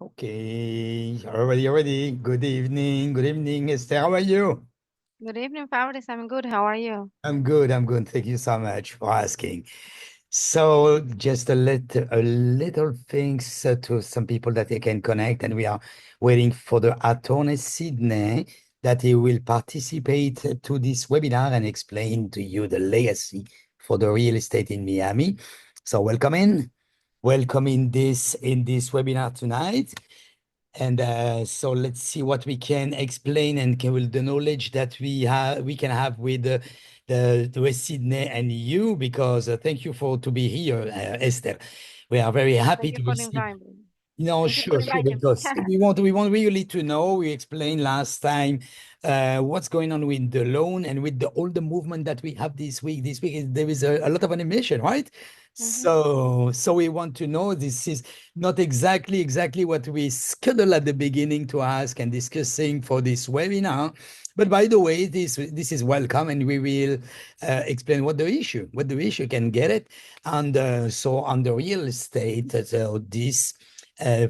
Okay, already. Good evening, Esther. How are you? Good evening, Fabrice. I'm good. How are you? I'm good. I'm good. Thank you so much for asking. So, just a little things to some people that they can connect, and we are waiting for the attorney Sydney that he will participate to this webinar and explain to you the legacy for the real estate in Miami. So, welcome in this webinar tonight. And so let's see what we can explain and with the knowledge that we can have with with Sydney and you, because thank you for to be here, Esther. We are very happy Thank you to for receive. inviting me. No, Thank you for sure, inviting me. because we want really to know. We explained last time what's going on with the loan and with all the movement that we have this week. This week there is a lot of animation, right? Mhm. So we want to know. This is not exactly what we scheduled at the beginning to ask and discussing for this webinar. But by the way, this is welcome, and we will explain what the issue can get it. And so on the real estate, so this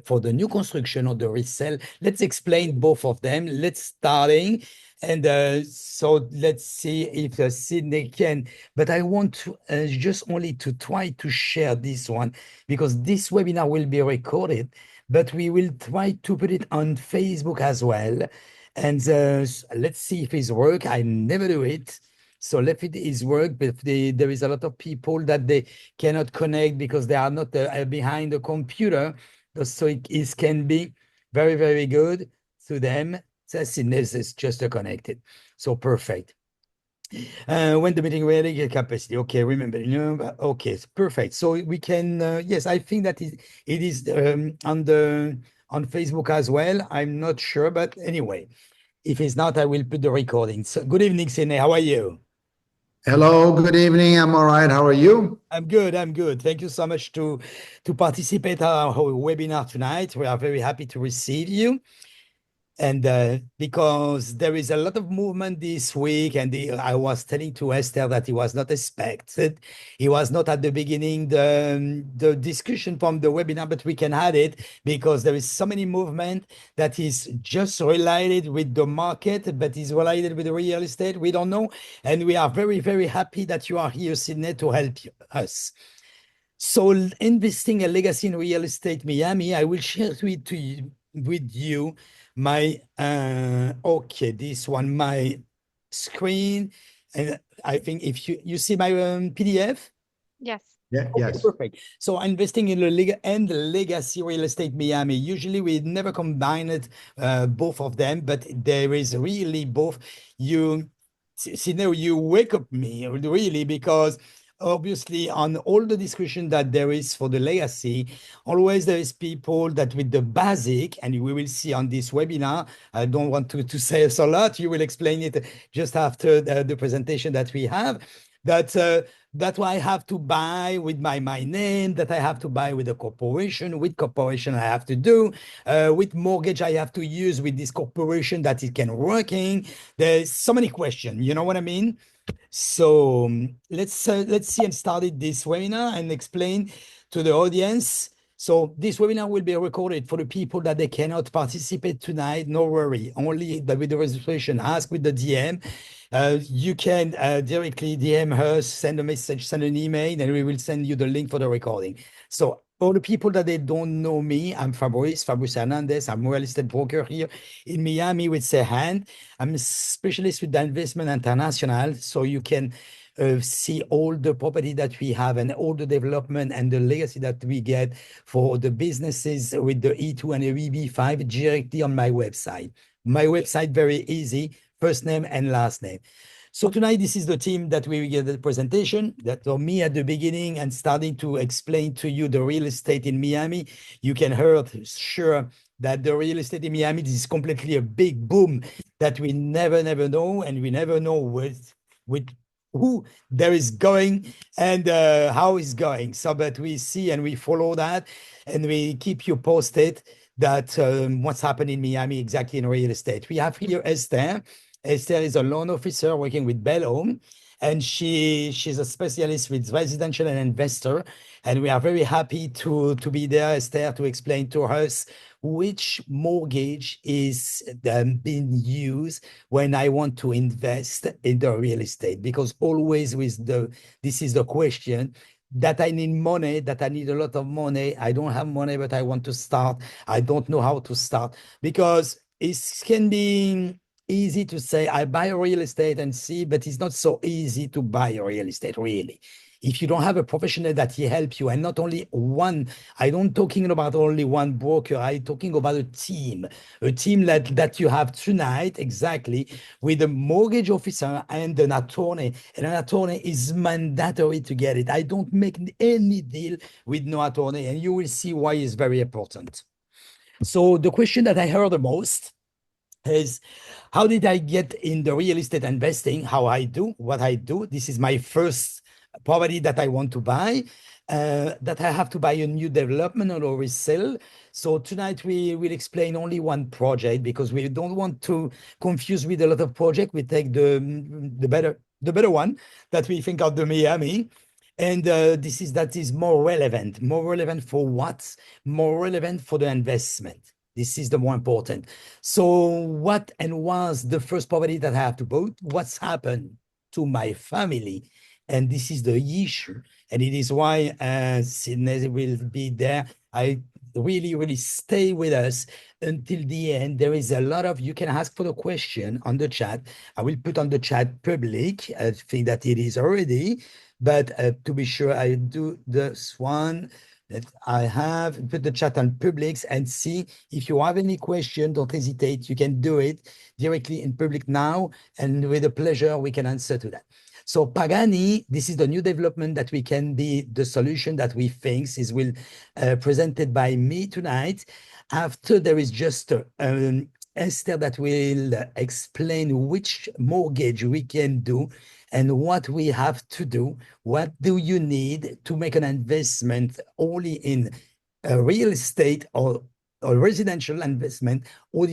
for the new construction or the resale. Let's explain both of them. Let's starting. And so let's see if Sydney can. But I want to just only to try to share this one because this webinar will be recorded, but we will try to put it on Facebook as well. And let's see if it's work. I never do it. So let it is work, but there is a lot of people that they cannot connect because they are not behind the computer. So it can be very good to them. This is just connected. So perfect. When the meeting ready, get capacity. Okay, remember, okay, it's perfect. So we can, yes, I think that it is on Facebook as well. I'm not sure, but anyway, if it's not, I will put the recording. So good evening, Sine. How are you? Hello, good evening. I'm all right. How are you? I'm good. I'm good. Thank you so much to participate in our webinar tonight. We are very happy to receive you. And because there is a lot of movement this week, and I was telling to Esther that it was not expected. It was not at the beginning the discussion from the webinar, but we can add it because there is so many movement that is just related with the market, but is related with the real estate. We don't know, and we are very happy that you are here, Sydney, to help us. So investing a legacy in real estate Miami, I will share with you my okay, this one, my screen. And I think if you see my PDF. Yes. Yeah, Okay, yes. perfect. So investing in the legacy real estate Miami. Usually we never combine it, both of them, but there is really both. You see now you wake up me really because obviously on all the discussion that there is for the legacy, always there is people that with the basic, and we will see on this webinar. I don't want to say a lot. You will explain it just after the presentation that we have. That that I have to buy with my name, that I have to buy with a corporation. With corporation, I have to do with mortgage. I have to use with this corporation that it can working. There's so many questions. You know what I mean? So let's see and started this webinar and explain to the audience. So this webinar will be recorded for the people that they cannot participate tonight. No worry, only with the registration. Ask with the DM. You can directly DM us, send a message, send an email, and we will send you the link for the recording. So for the people that they don't know me, I'm Fabrice Hernandez. I'm a real estate broker here in Miami with Sehan. I'm a specialist with the investment international, so you can see all the property that we have and all the development and the legacy that we get for the businesses with the E2 and the EB5 directly on my website. My website, very easy, first name and last name. So tonight, this is the team that we get the presentation. That for me at the beginning and starting to explain to you the real estate in Miami. You can hear sure that the real estate in Miami is completely a big boom that we never know, and we never know with who there is going and how it's going. So, but we see and we follow that, and we keep you posted that what's happening in Miami exactly in real estate. We have here Esther. Esther is a loan officer working with Bell Home, and she's a specialist with residential and investor. And we are very happy to be there, Esther, to explain to us which mortgage is being used when I want to invest in the real estate. Because always this is the question, that I need money, that I need a lot of money. I don't have money, but I want to start. I don't know how to start, because it can be easy to say, I buy real estate and see, but it's not so easy to buy real estate, really. If you don't have a professional that he help you, and not only one, I don't talking about only one broker, I talking about a team that you have tonight, exactly, with a mortgage officer and an attorney. And an attorney is mandatory to get it. I don't make any deal with no attorney, and you will see why it's very important. So the question that I heard the most is, how did I get in the real estate investing? How I do, what I do. This is my first property that I want to buy, that I have to buy a new development or resell. So tonight we will explain only one project, because we don't want to confuse with a lot of projects. We take the better one that we think of, the Miami. And that is more relevant. More relevant for what? More relevant for the investment. This is the more important. So what and was the first property that I have to buy? What's happened to my family? And this is the issue. And it is why Sydney will be there. I really stay with us until the end. There is a lot of, you can ask for the question on the chat. I will put on the chat public. I think that it is already, but to be sure, I do this one. That I have put the chat on public, and see if you have any question, don't hesitate. You can do it directly in public now, and with a pleasure, we can answer to that. So Pagani, this is the new development that we can be the solution that we think is presented by me tonight. After, there is just Esther that will explain which mortgage we can do and what we have to do. What do you need to make an investment only in real estate or residential investment, or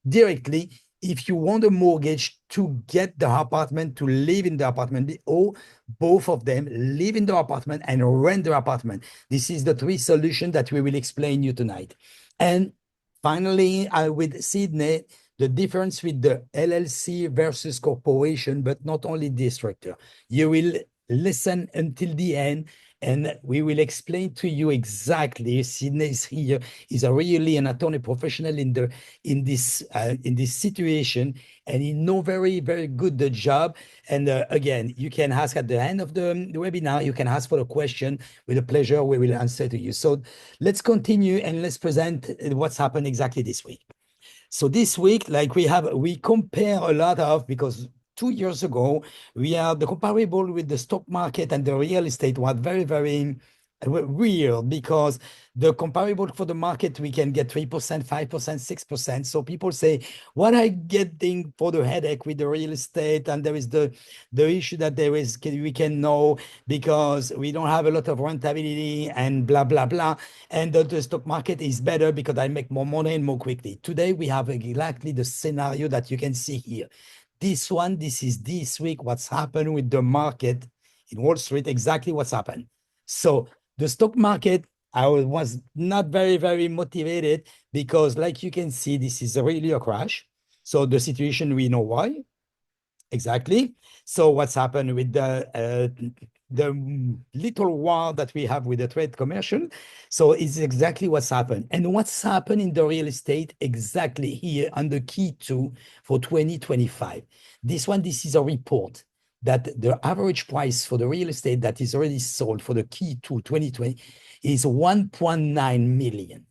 directly if you want a mortgage to get the apartment, to live in the apartment, or both of them, live in the apartment and rent the apartment. This is the three solutions that we will explain you tonight. And finally, with Sydney, the difference with the LLC versus corporation, but not only this structure. You will listen until the end, and we will explain to you exactly. Sydney is here, is really an attorney professional in this situation, and he know very good the job. And again, you can ask at the end of the webinar. You can ask for a question. With a pleasure, we will answer to you. So let's continue, and let's present what's happened exactly this week. So this week, like we compare a lot of, because 2 years ago, the comparable with the stock market and the real estate was very weird, because the comparable for the market, we can get 3%, 5%, 6%. So people say, what I getting for the headache with the real estate? And there is the issue that we can know, because we don't have a lot of rentability and blah, blah, blah. And the stock market is better because I make more money and more quickly. Today, we have exactly the scenario that you can see here. This is this week, what's happened with the market in Wall Street, exactly what's happened. So the stock market, I was not very motivated, because like you can see, this is really a crash. So the situation, we know why. Exactly. So what's happened with the little war that we have with the trade commercial? So it's exactly what's happened. And what's happened in the real estate exactly here on the key two for 2025. This is a report that the average price for the real estate that is already sold for the key to 2020 is 1.9 million.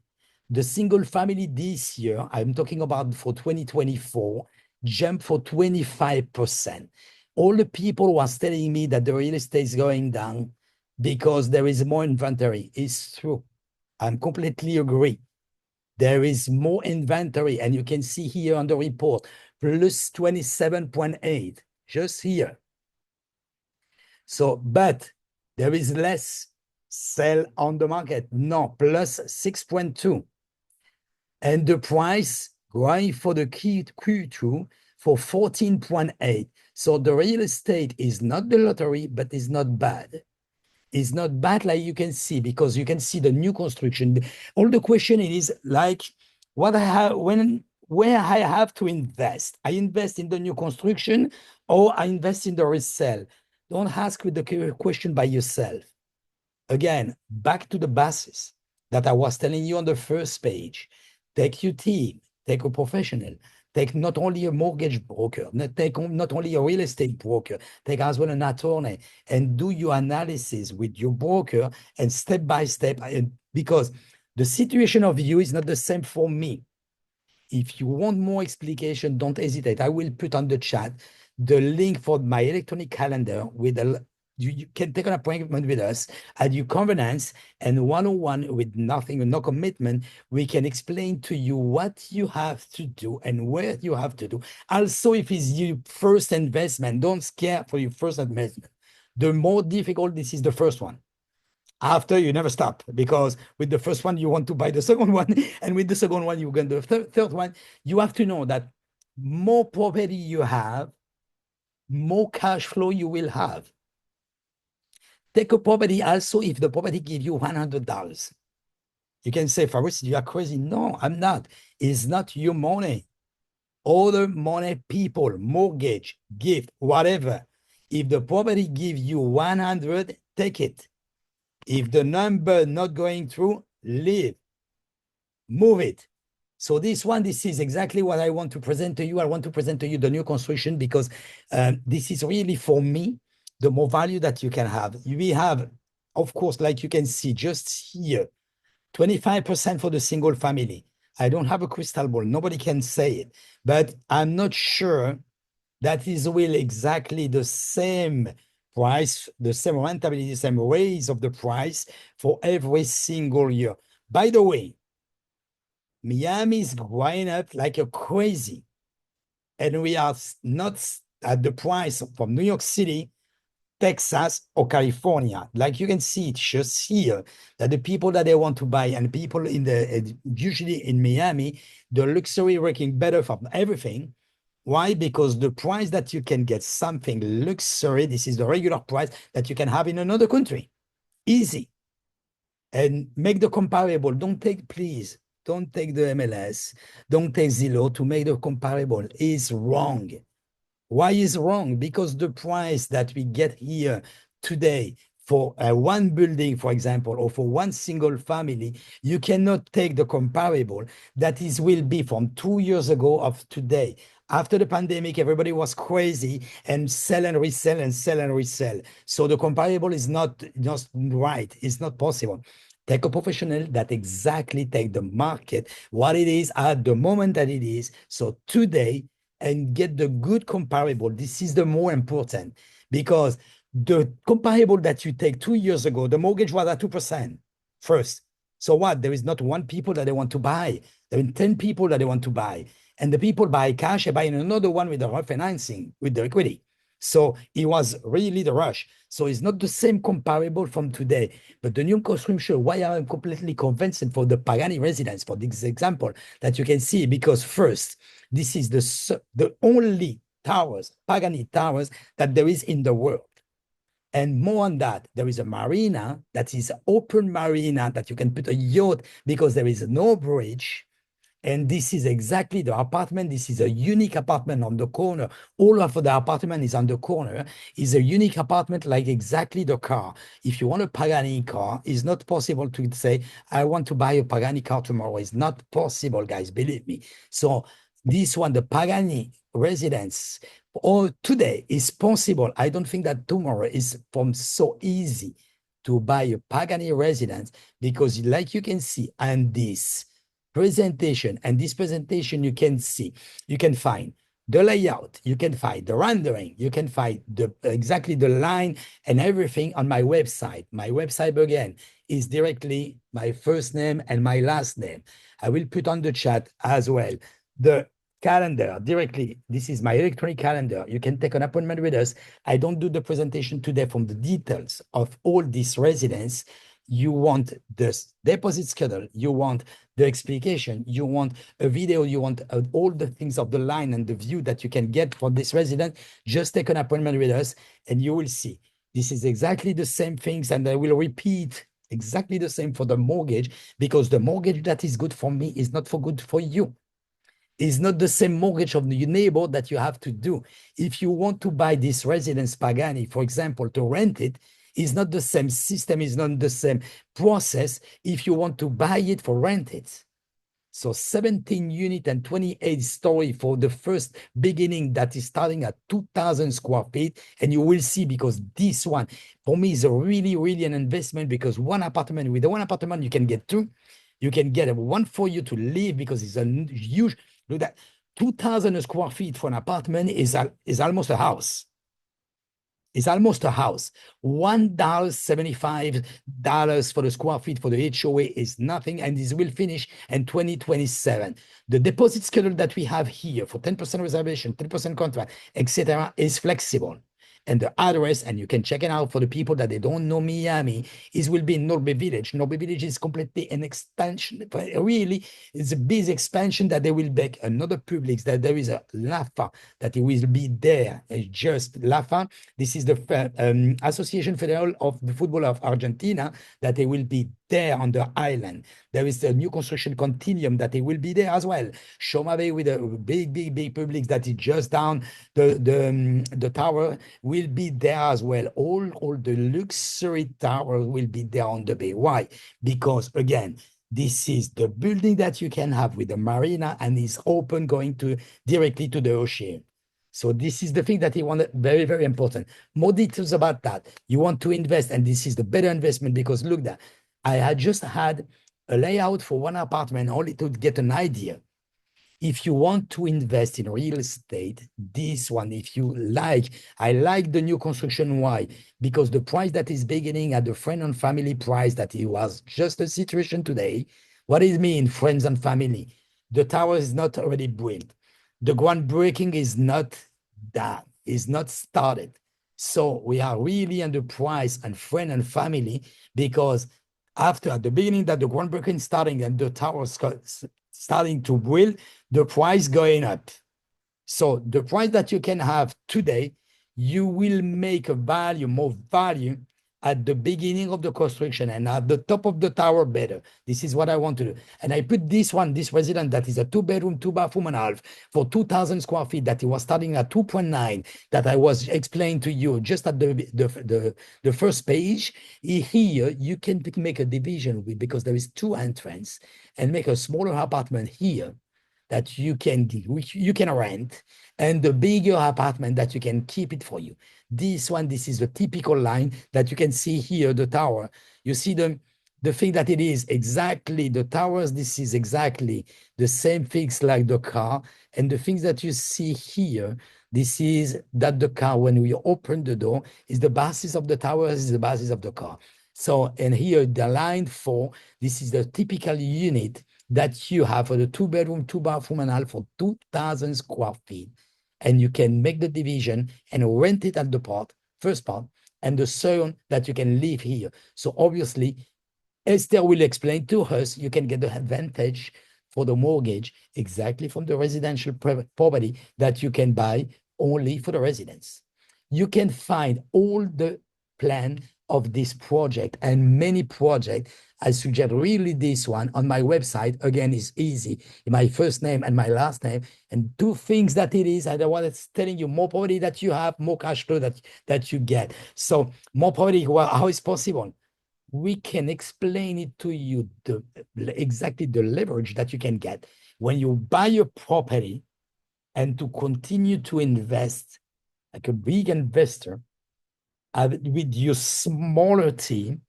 The single family this year, I'm talking about for 2024, jumped for 25%. All the people was telling me that the real estate is going down because there is more inventory. It's true. I'm completely agree. There is more inventory, and you can see here on the report, plus 27.8, just here. So, but there is less sell on the market. No, plus 6.2. And the price going for the Q2 for 14.8. So the real estate is not the lottery, but it's not bad. It's not bad, like you can see, because you can see the new construction. All the question is like what I have where I have to invest. I invest in the new construction or I invest in the resale. Don't ask the question by yourself. Again, back to the basis that I was telling you on the first page. Take your team, take a professional, take not only a mortgage broker, not only a real estate broker, take as well an attorney, and do your analysis with your broker and step by step, because the situation of you is not the same for me. If you want more explanation, don't hesitate. I will put on the chat the link for my electronic calendar with you can take an appointment with us at your convenience, and one-on-one with nothing, no commitment, we can explain to you what you have to do and where you have to do. Also, if it's your first investment, don't scare for your first investment. The more difficult, this is the first one. After, you never stop, because with the first one, you want to buy the second one. And with the second one, you get the third one. You have to know that more property you have, more cash flow you will have. Take a property also, if the property gives you $100. You can say, Fabrice, you are crazy. No, I'm not. It's not your money. Other money, people, mortgage, gift, whatever. If the property gives you 100, take it. If the number not going through, leave, move it. So this is exactly what I want to present to you. I want to present to you the new construction, because this is really, for me, the more value that you can have. We have, of course, like you can see just here, 25% for the single family. I don't have a crystal ball. Nobody can say it, but I'm not sure that is will exactly the same price, the same rentability, the same raise of the price for every single year. By the way, Miami is going up like a crazy, and we are not at the price from New York City, Texas, or California. Like you can see, it's just here that the people that they want to buy, and people in the usually in Miami, the luxury working better from everything. Why? Because the price that you can get something luxury, this is the regular price that you can have in another country. Easy. And make the comparable. Please, don't take the MLS, don't take Zillow to make the comparable. It's wrong. Why is wrong? Because the price that we get here today for one building, for example, or for one single family, you cannot take the comparable that will be from 2 years ago of today. After the pandemic, everybody was crazy and sell and resell and sell and resell. So the comparable is not just right. It's not possible. Take a professional that exactly take the market, what it is at the moment that it is. So today, and get the good comparable. This is the more important, because the comparable that you take 2 years ago, the mortgage was at 2% first. So what? There is not one people that they want to buy. There are 10 people that they want to buy. And the people buy cash and buy another one with the refinancing, with the equity. So it was really the rush. So it's not the same comparable from today. But the new construction, why I'm completely convinced for the Pagani residence, for this example, that you can see, because first, this is the only towers, Pagani towers, that there is in the world. And more on that, there is a marina that is open marina that you can put a yacht, because there is no bridge. And this is exactly the apartment. This is a unique apartment on the corner. All of the apartment is on the corner. Is a unique apartment, like exactly the car. If you want a Pagani car, it's not possible to say, I want to buy a Pagani car tomorrow. It's not possible, guys, believe me. So this one, the Pagani residence, or today is possible. I don't think that tomorrow is from so easy to buy a Pagani residence, because like you can see, and this presentation, and this presentation, you can see, you can find the layout, you can find the rendering, you can find exactly the line and everything on my website. My website, again, is directly my first name and my last name. I will put on the chat as well the calendar directly. This is my electronic calendar. You can take an appointment with us. I don't do the presentation today from the details of all these residents, You want this deposit schedule, you want the explication, you want a video, you want all the things of the line and the view that you can get for this resident. Just take an appointment with us and you will see. This is exactly the same things, and I will repeat exactly the same for the mortgage, because the mortgage that is good for me is not for good for you. It's not the same mortgage of your neighbor that you have to do. If you want to buy this residence Pagani, for example, to rent it, is not the same system, is not the same process if you want to buy it for rent it. So 17 unit and 28 story for the first beginning that is starting at 2,000 square feet. And you will see, because this one for me is a really, really an investment, because one apartment, with the one apartment, you can get two. You can get one for you to live, because it's a huge, look at that, 2,000 square feet for an apartment is almost a house. It's almost a house. $1.75 for the square feet for the HOA is nothing, and this will finish in 2027. The deposit schedule that we have here for 10% reservation, 10% contract, etc., is flexible. And the address, and you can check it out for the people that they don't know Miami, will be in Norbe Village. Norbe Village is completely an extension. Really, it's a big expansion that they will make another Publix, that there is a LAFA that it will be there. It's just LAFA. This is the Association Federal of the Football of Argentina, that they will be there on the island. There is a new construction continuum that they will be there as well. Shoma Bay with a big Publix that is just down the tower will be there as well. All the luxury towers will be there on the bay. Why? Because again, this is the building that you can have with the marina, and is open going to directly to the ocean. So this is the thing that he wanted, very, very important. More details about that. You want to invest, and this is the better investment, because look that I had just had a layout for one apartment only to get an idea. If you want to invest in real estate, this one, if you like, I like the new construction. Why? Because the price that is beginning at the friend and family price, that it was just a situation today. What does it mean, friends and family? The tower is not already built. The groundbreaking is not done, is not started. So we are really under price and friend and family, because after at the beginning that the groundbreaking starting and the tower starting to build, the price going up. So the price that you can have today, you will make a value, more value at the beginning of the construction, and at the top of the tower better. This is what I want to do. And I put this one, this resident that is a 2-bedroom, 2-bathroom and a half for 2,000 square feet, that it was starting at 2.9, that I was explaining to you just at the first page. Here, you can make a division with, because there is 2 entrances, and make a smaller apartment here that you can rent, and the bigger apartment that you can keep it for you. This one, this is the typical line that you can see here, the tower. You see the thing that it is exactly the towers. This is exactly the same things like the car. And the things that you see here, this is that the car, when we open the door, is the basis of the tower, is the basis of the car. So, and here the line 4, this is the typical unit that you have for the 2-bedroom, 2-bathroom and a half for 2,000 square feet. And you can make the division and rent it at the first part, and the second that you can live here. So obviously, Esther will explain to us, you can get the advantage for the mortgage exactly from the residential property that you can buy only for the residence. You can find all the plan of this project and many projects. I suggest really this one on my website. Again, it's easy. My first name and my last name, and 2 things that it is. I don't want to telling you, more property that you have, more cash flow that you get. So more property, well, how is possible? We can explain it to you, exactly the leverage that you can get when you buy a property, and to continue to invest like a big investor with your smaller team,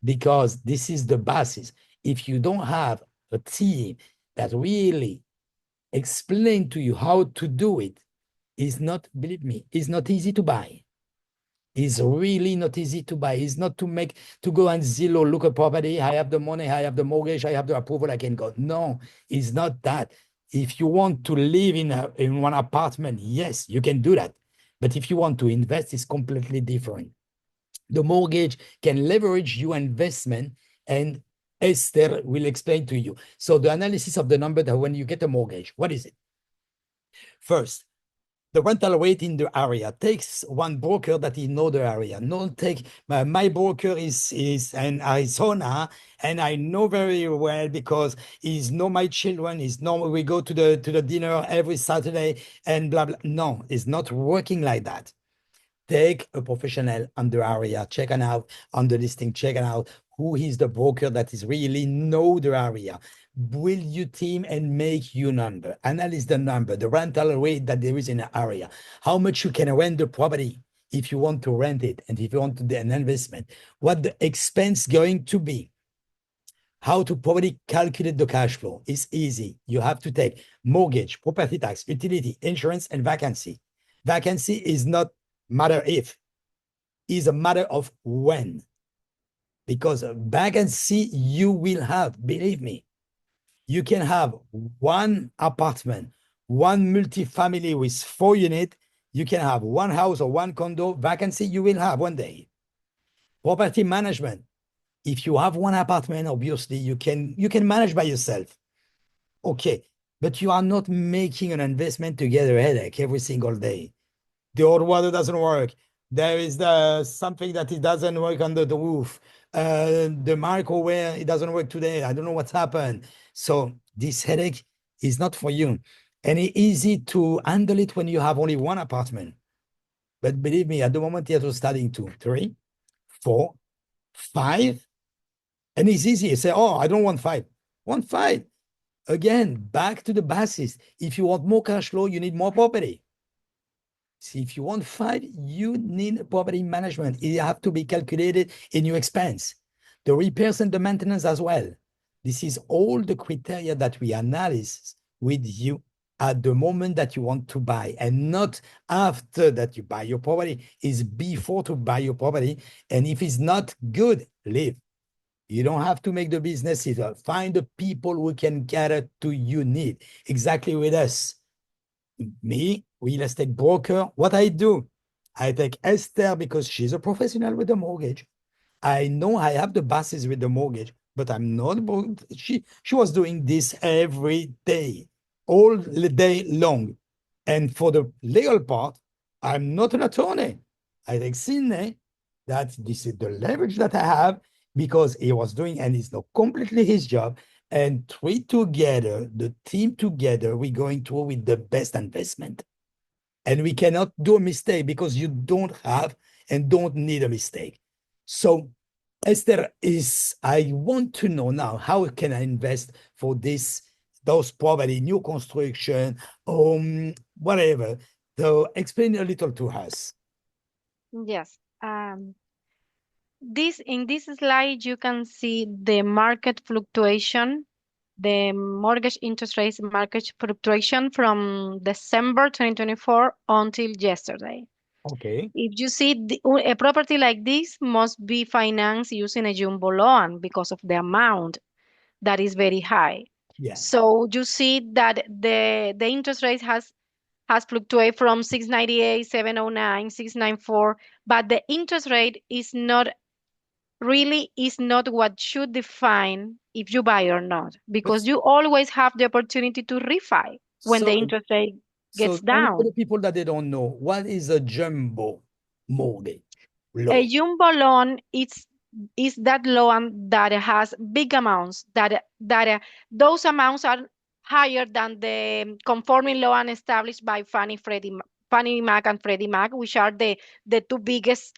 because this is the basis. If you don't have a team that really explain to you how to do it, is not, believe me, it's not easy to buy. It's really not easy to buy. It's not to go and Zillow, look at property. I have the money, I have the mortgage, I have the approval, I can go. No, it's not that. If you want to live in one apartment, yes, you can do that. But if you want to invest, it's completely different. The mortgage can leverage your investment, and Esther will explain to you. So the analysis of the number that when you get a mortgage, what is it? First, the rental rate in the area takes one broker that is know the area. Don't take my broker is in Arizona, and I know very well because he's know my children. He's know we go to the dinner every Saturday and blah blah. No, it's not working like that. Take a professional on the area, check it out on the listing, check it out who is the broker that is really know the area. Build your team and make your number. Analyze the number, the rental rate that there is in the area, how much you can rent the property if you want to rent it, and if you want to do an investment, what the expense going to be. How to properly calculate the cash flow is easy. You have to take mortgage, property tax, utility, insurance, and vacancy. Vacancy is not matter if, is a matter of when. Because vacancy you will have, believe me. You can have one apartment, one multifamily with 4 units. You can have one house or one condo. Vacancy you will have one day. Property management. If you have one apartment, obviously you can manage by yourself. Okay, but you are not making an investment to get a headache every single day. The hot water doesn't work. There is something that it doesn't work under the roof. The microwave, it doesn't work today. I don't know what's happened. So this headache is not for you. And it's easy to handle it when you have only one apartment. But believe me, at the moment it was starting 2, 3, 4, 5. And it's easy. You say, oh, I don't want 5. Want 5. Again, back to the basis. If you want more cash flow, you need more property. See, if you want 5, you need property management. It have to be calculated in your expense. The repairs and the maintenance as well. This is all the criteria that we analyze with you at the moment that you want to buy, and not after that you buy your property. Is before to buy your property. And if it's not good, leave. You don't have to make the business either. Find the people who can cater to your need. Exactly with us. Me, real estate broker, what I do, I take Esther because she's a professional with the mortgage. I know I have the basis with the mortgage, but I'm not. She was doing this every day, all the day long. And for the legal part, I'm not an attorney. I take Sydney, that this is the leverage that I have because he was doing, and it's not completely his job. And three together, the team together, we're going to with the best investment. And we cannot do a mistake because you don't have and don't need a mistake. So Esther, I want to know now, how can I invest for those property, new construction, whatever. So explain a little to us. Yes. In this slide, you can see the market fluctuation, the mortgage interest rates market fluctuation from December 2024 until yesterday. Okay. If you see a property like this must be financed using a jumbo loan because of the amount that is very high. Yeah. So you see that the interest rate has fluctuated from 698, 709, 694, but the interest rate is not what should define if you buy or not, But because you always have the opportunity to refi when the so, interest rate so gets only for down. the people that they don't know, what is a jumbo mortgage A loan? jumbo loan is that loan that has big amounts that those amounts are higher than the conforming loan established by Fannie Mac and Freddie Mac, which are the two biggest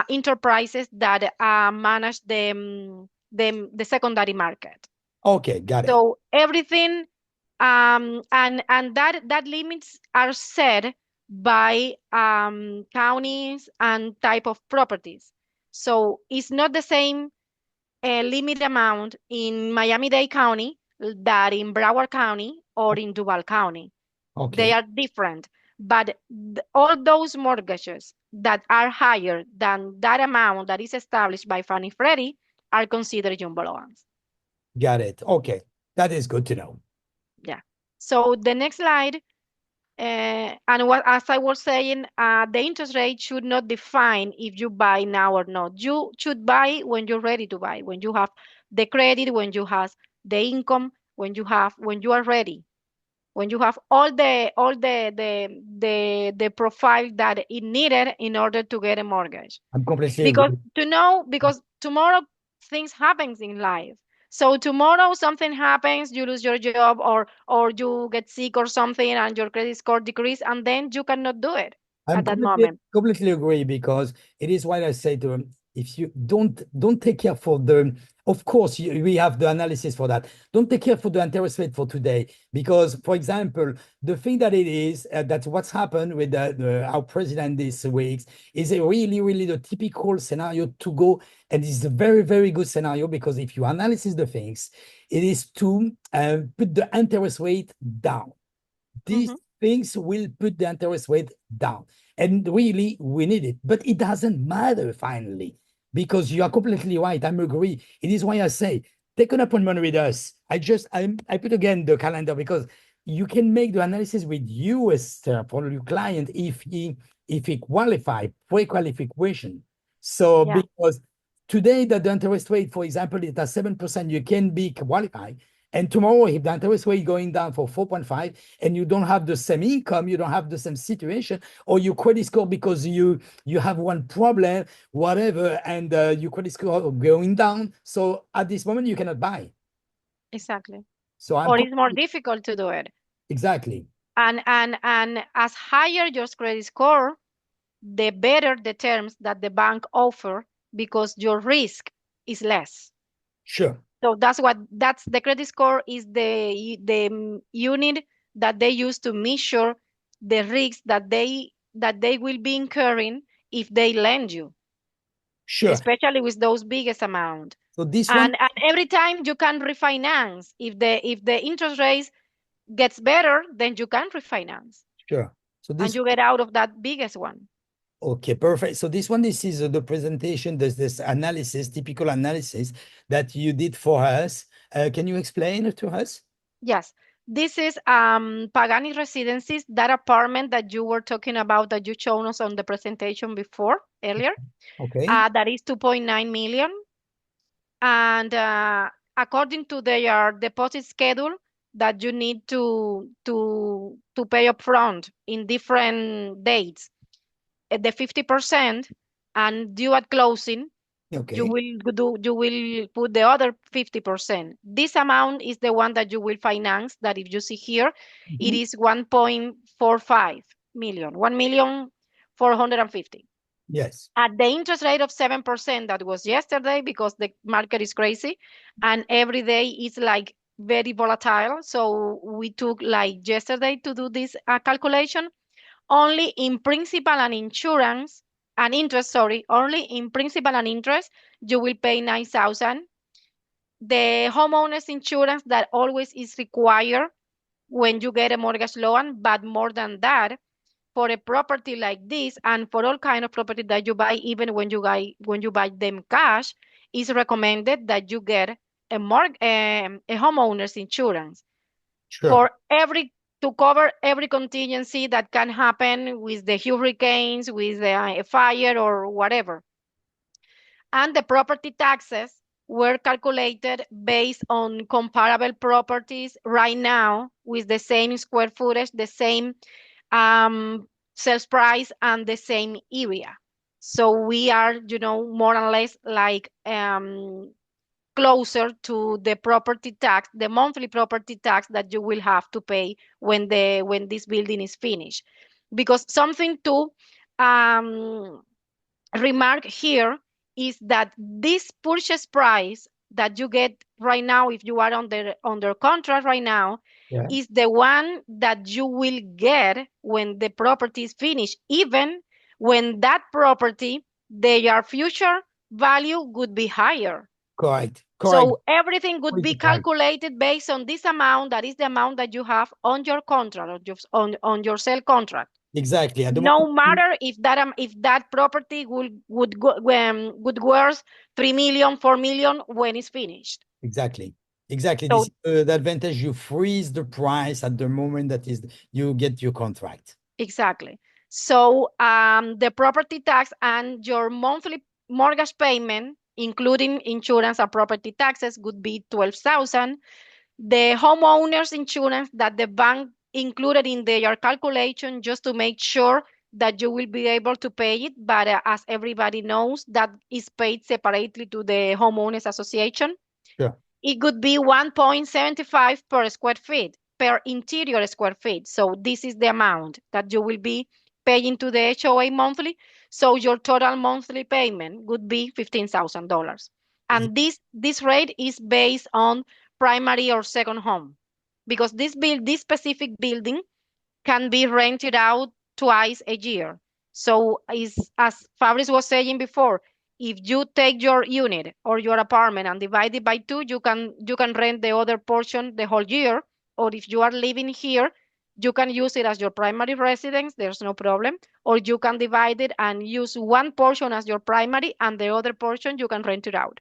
enterprises that manage the secondary market. Okay, got it. So everything and that limits are set by counties and type of properties. So it's not the same limit amount in Miami-Dade County that in Broward County or in Duval County. They Okay, are different, but all those mortgages that are higher than that amount that is established by Fannie Freddie are considered jumbo loans. got it. Okay, that is good to know. Yeah. So the next slide And what, as I was saying, the interest rate should not define if you buy now or not. You should buy when you're ready to buy, when you have the credit, when you have the income, when you are ready, when you have all the profile that it needed in order to get a mortgage. I'm completely Because agree. because tomorrow things happens in life. So tomorrow something happens, you lose your job, or you get sick or something, and your credit score decrease, and then you cannot do it I'm at that completely moment. completely agree because it is what I say to him. If you don't take care for the, of course we have the analysis for that. Don't take care for the interest rate for today because, for example, the thing that it is that what's happened with our president this week is a really the typical scenario to go, and it's a very good scenario because if you analyze the things, it is to put the interest rate down. These Mhm. things will put the interest rate down. And really, we need it. But it doesn't matter finally, because you are completely right. I'm agree. It is why I say, take an appointment with us. I put again the calendar because you can make the analysis with you as for your client if he qualify, pre-qualification. So Yeah, because today the interest rate, for example, is at 7%, you can be qualified. And tomorrow, if the interest rate going down for 4.5 and you don't have the same income, you don't have the same situation, or your credit score because you have one problem, whatever, and your credit score going down. So at this moment, you cannot buy. exactly. So I'm Or it's more difficult to do it. exactly And as higher your credit score, the better the terms that the bank offer because your risk is less. sure, So that's the credit score is the unit that they use to measure the risks that they will be incurring if they lend you, sure. especially with those biggest amount. So this one, And every time you can refinance. If the interest rate gets better, then you can refinance sure. So and this you get out of that biggest one. Okay, perfect. So this is the presentation. There's this analysis, typical analysis that you did for us. Can you explain it to us? Yes. This is Pagani Residencies, that apartment that you were talking about that you showed us on the presentation before earlier. Okay. That is 2.9 million. And according to their deposit schedule that you need to pay upfront in different dates, the 50% and due at closing, you Okay. will put the other 50%. This amount is the one that you will finance, that if you see here, it Mhm. is 1.45 million, 1,450,000. Yes. At the interest rate of 7% that was yesterday, because the market is crazy and every day is like very volatile. So we took like yesterday to do this calculation. Only in principal and insurance and interest, sorry, only in principal and interest, you will pay 9,000. The homeowners insurance that always is required when you get a mortgage loan, but more than that, for a property like this and for all kind of property that you buy, even when you buy them cash, is recommended that you get a homeowners insurance Sure. for every to cover every contingency that can happen with the hurricanes, with the fire or whatever. And the property taxes were calculated based on comparable properties right now with the same square footage, the same sales price, and the same area. So we are, more or less like closer to the property tax, the monthly property tax that you will have to pay when this building is finished. Because something to um, remark here is that this purchase price that you get right now, if you are under contract right now, Yeah. is the one that you will get when the property is finished, even when that property, their future value would be higher. Correct. Correct. So everything would be Correct. calculated based on this amount, that is the amount that you have on your contract, on your sale contract. Exactly. At the moment, No matter if that property would worth 3 million, 4 million when it's finished. exactly. Exactly. This So is the advantage. You freeze the price at the moment that is you get your contract. exactly. So the property tax and your monthly mortgage payment, including insurance and property taxes, would be 12,000. The homeowner's insurance that the bank included in their calculation just to make sure that you will be able to pay it. But as everybody knows, that is paid separately to the homeowners association. Sure. It could be 1.75 per square feet, per interior square feet. So this is the amount that you will be paying to the HOA monthly. So your total monthly payment would be $15,000. Is- And this rate is based on primary or second home, because this specific building can be rented out twice a year. So is as Fabrice was saying before, if you take your unit or your apartment and divide it by two, you can rent the other portion the whole year. Or if you are living here, you can use it as your primary residence, there's no problem. Or you can divide it and use one portion as your primary and the other portion you can rent it out.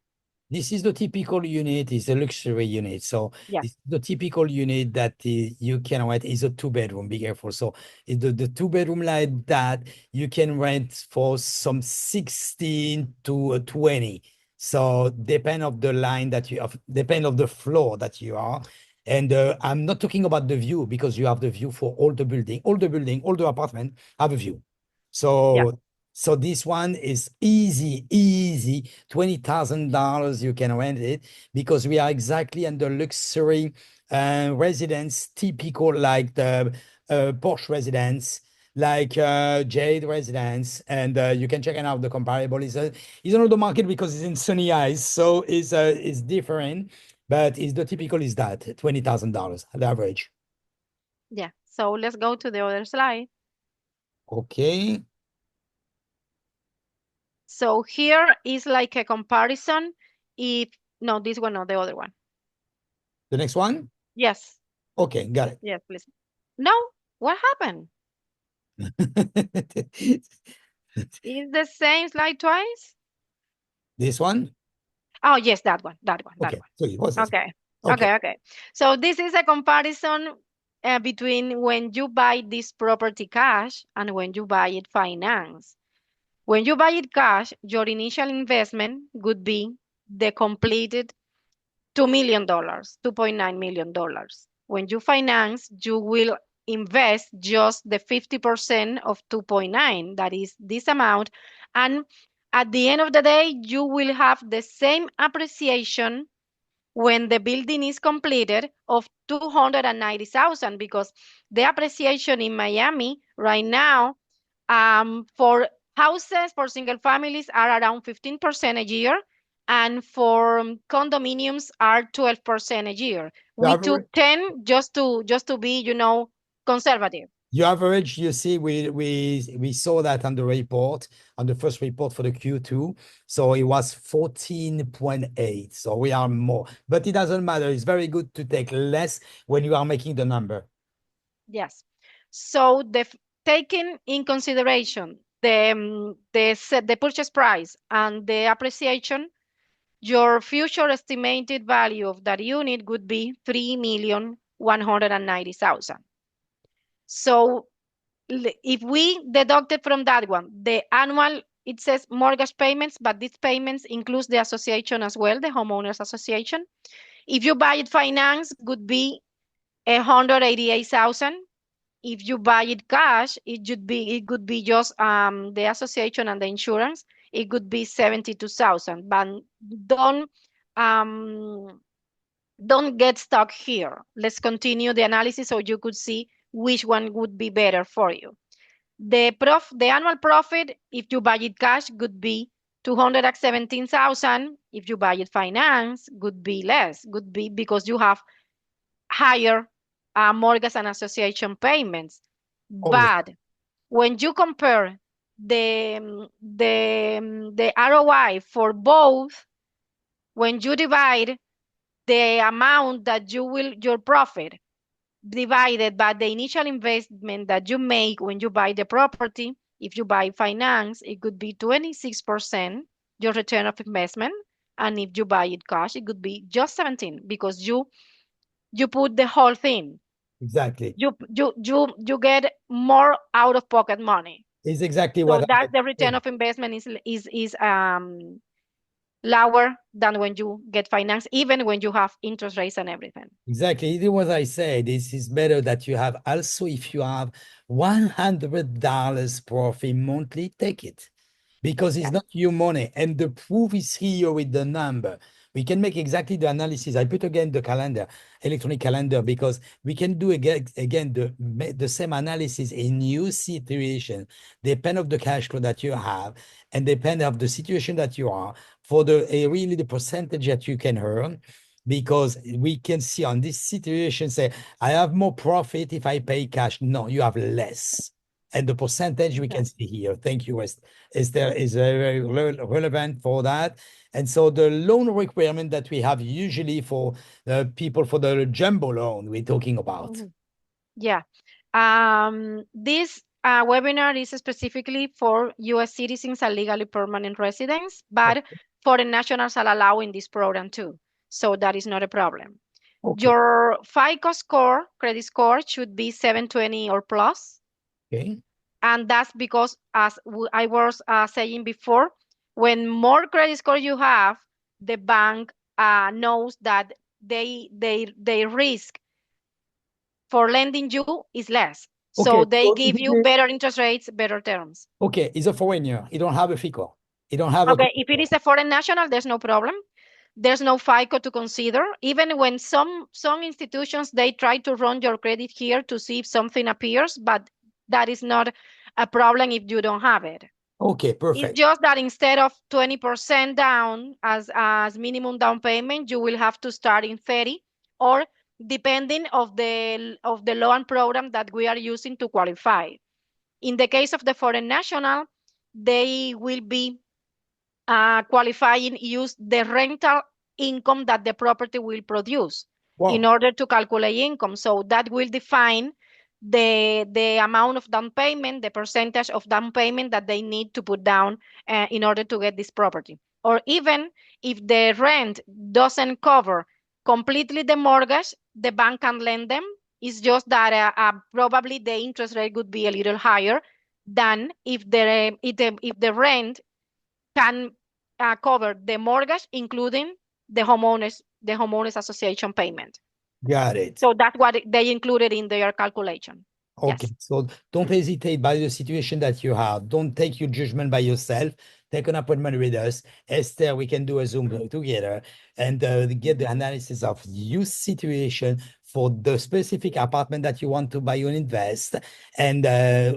This is the typical unit, is a luxury unit. So Yes. this is the typical unit that you can rent is a two-bedroom, be careful. So the two-bedroom like that, you can rent for some 16 to 20. So depend of the line that you have, depend of the floor that you are. And I'm not talking about the view because you have the view for all the building, all the apartment have a view. Yeah. So this one is easy, $20,000 you can rent it because we are exactly under luxury residence, typical like the Porsche residence, like Jade residence, and you can check it out. The comparable is another market because it's in sunny eyes, so it's different, but is the typical is that $20,000 the average. Yeah. So let's go to the other slide. Okay, So here is like a comparison. If no, this one, not the other one. the next one. Yes, Okay, got it. yes, please. No, what happened? Is the same slide twice? This one? Oh, yes, that one, that one, that Okay, so it was one. this one. Okay, Okay. okay, okay. So this is a comparison between when you buy this property cash and when you buy it finance. When you buy it cash, your initial investment would be the completed $2 million, $2.9 million. When you finance, you will invest just the 50% of 2.9, that is this amount. And at the end of the day, you will have the same appreciation when the building is completed of 290,000, because the appreciation in Miami right now for houses, for single families, are around 15% a year, and for condominiums are 12% a year. The We average, took 10 just to be, conservative. your average, you see, we saw that on the report, on the first report for the Q2. So it was 14.8. So we are more, but it doesn't matter. It's very good to take less when you are making the number. Yes. So taking in consideration the purchase price and the appreciation, your future estimated value of that unit would be 3,190,000. So if we deducted from that one, the annual, it says mortgage payments, but these payments includes the association as well, the homeowners association. If you buy it finance, would be 188,000. If you buy it cash, it could be just the association and the insurance. It could be 72,000. But don't um don't get stuck here. Let's continue the analysis so you could see which one would be better for you. The annual profit, if you buy it cash, would be 217,000. If you buy it finance, would be less. Would be because you have higher mortgage and association payments. Obviously. But when you compare the ROI for both, when you divide the amount that your profit divided by the initial investment that you make when you buy the property, if you buy finance, it could be 26% your return of investment. And if you buy it cash, it could be just 17 because you put the whole thing. Exactly. You get more out of pocket money. It's exactly So what I that the return said. of investment is lower than when you get finance, even when you have interest rates and everything. Exactly. It is what I said. This is better that you have also if you have $100 profit monthly, take it. Because it's Yeah. not your money. And the proof is here with the number. We can make exactly the analysis. I put again the calendar, electronic calendar, because we can do again the same analysis in new situation, depend of the cash flow that you have, and depend of the situation that you are for the really the percentage that you can earn. Because we can see on this situation, say, I have more profit if I pay cash. No, you have less. And the percentage we can see here. Thank you, Esther, is very relevant for that. And so the loan requirement that we have usually for people for the jumbo loan we're talking about. Mhm. Yeah. This webinar is specifically for US citizens and legally permanent residents, but foreign nationals are allowed in this program too. So that is not a problem. Okay. Your FICO score, credit score, should be 720 or plus. Okay. And that's because, as I was saying before, when more credit score you have, the bank knows that they risk for lending you is less. Okay. So they So give you better interest rates, better terms. okay, he's a foreigner. He don't have a FICO. He don't have a Okay, if it is a foreign national, there's no problem. There's no FICO to consider. Even when some institutions they try to run your credit here to see if something appears, but that is not a problem if you don't have it. Okay, It's perfect. just that instead of 20% down as minimum down payment, you will have to start in 30 or depending of the loan program that we are using to qualify. In the case of the foreign national, they will be qualifying use the rental income that the property will produce in Wow. order to calculate income. So that will define the amount of down payment, the percentage of down payment that they need to put down in order to get this property. Or even if the rent doesn't cover completely the mortgage, the bank can lend them. It's just that probably the interest rate would be a little higher than if the rent can cover the mortgage, including the homeowners association payment. Got it. So that's what they included in their calculation. Okay, Yes. so don't hesitate by the situation that you have. Don't take your judgment by yourself. Take an appointment with us. Esther, we can do a Zoom together and get the analysis of your situation for the specific apartment that you want to buy or invest. And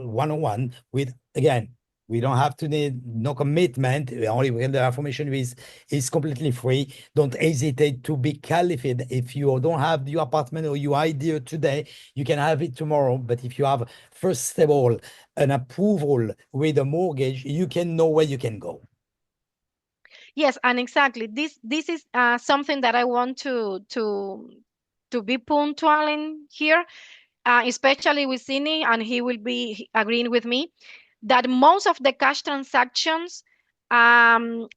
one-on-one with, again, we don't have to need no commitment. Only when the information is completely free. Don't hesitate to be qualified. If you don't have your apartment or your idea today, you can have it tomorrow. But if you have, first of all, an approval with a mortgage, you can know where you can go. Yes, and exactly. This is something that I want to be punctual in here, especially with Sini, and he will be agreeing with me that most of the cash transactions, I'm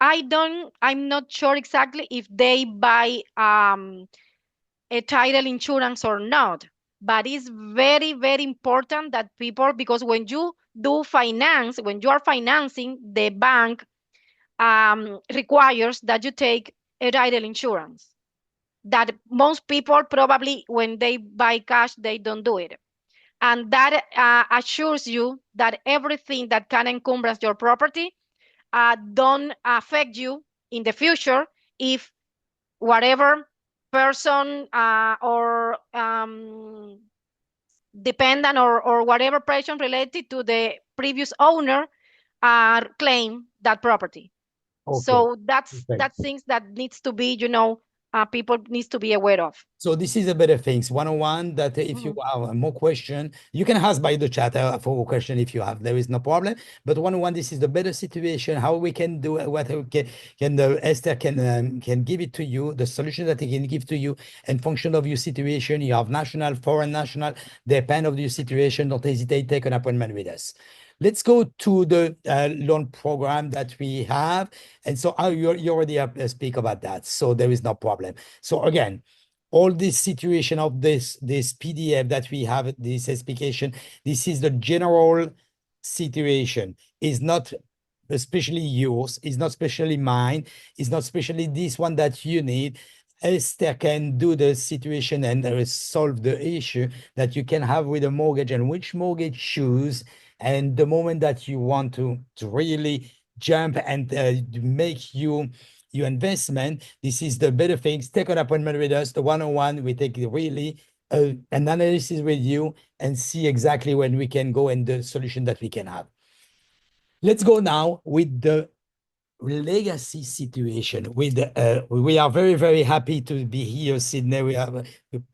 not sure exactly if they buy a title insurance or not, but it's very, very important that people, because when you do finance, when you are financing, the bank requires that you take a title insurance. That most people probably, when they buy cash, they don't do it. And that assures you that everything that can encumber your property don't affect you in the future if whatever person or dependent or whatever person related to the previous owner claim that property. Okay. So that's things that needs to be, people needs to be aware of. So this is a better things. One-on-one that if you Mhm. have more question, you can ask by the chat for a question if you have. There is no problem. But one-on-one, this is the better situation. How we can do what we can Esther can give it to you, the solution that he can give to you, and function of your situation. You have national, foreign national, depend of your situation. Don't hesitate, take an appointment with us. let's go to the loan program that we have. And so you already have speak about that. So there is no problem. So again, all this situation of this PDF that we have, this explication, this is the general situation. Is not especially yours, is not especially mine, is not especially this one that you need. Esther can do the situation and solve the issue that you can have with a mortgage and which mortgage choose. And the moment that you want to really jump and make your investment, this is the better things. Take an appointment with us, the 101. We take really an analysis with you and see exactly when we can go and the solution that we can have. Let's go now with the legacy situation. We are very, very happy to be here, Sydney.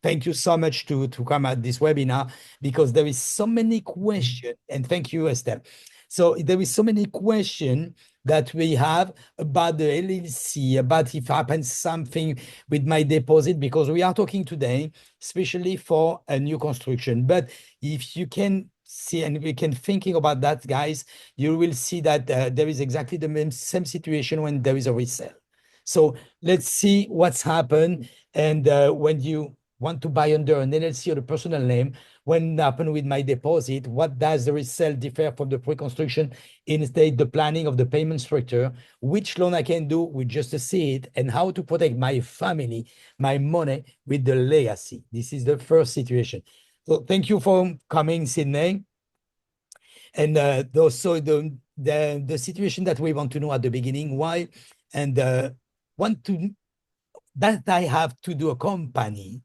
Thank you so much to come at this webinar because there is so many questions, and thank you, Esther. So there is so many questions that we have about the LLC, about if happens something with my deposit, because we are talking today, especially for a new construction. But if you can see and we can thinking about that, guys, you will see that there is exactly the same situation when there is a resale. So let's see what's happened. And when you want to buy under an LLC or the personal name, when it happened with my deposit, what does the resale differ from the pre-construction? Instead, the planning of the payment structure, which loan I can do with just a seed, and how to protect my family, my money with the legacy. This is the first situation. So thank you for coming, Sydney. And also the situation that we want to know at the beginning, why, and want to that I have to do a company